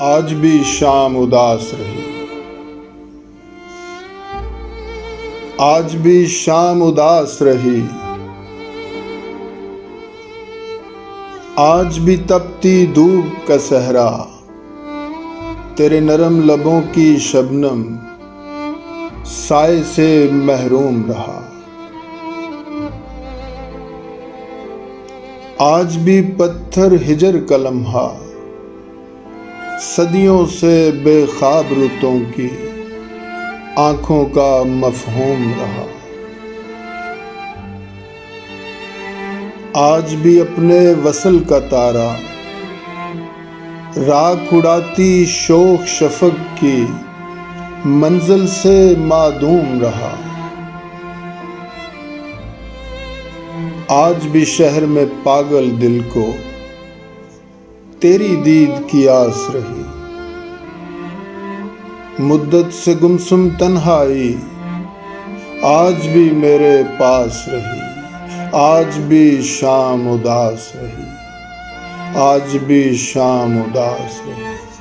आज भी शाम उदास रही, आज भी शाम उदास रही, आज भी तपती धूप का सहरा, तेरे नरम लबों की शबनम साए से महरूम रहा। आज भी पत्थर हिजर का लम्हा, सदियों से बेख्वाब रुतों की आंखों का मफहूम रहा। आज भी अपने वसल का तारा, राख उड़ाती शोख शफक की मंजिल से मादूम रहा। आज भी शहर में पागल दिल को तेरी दीद की आस रही। मुद्दत से गुमसुम तन्हाई आज भी मेरे पास रही। आज भी शाम उदास रही, आज भी शाम उदास रही।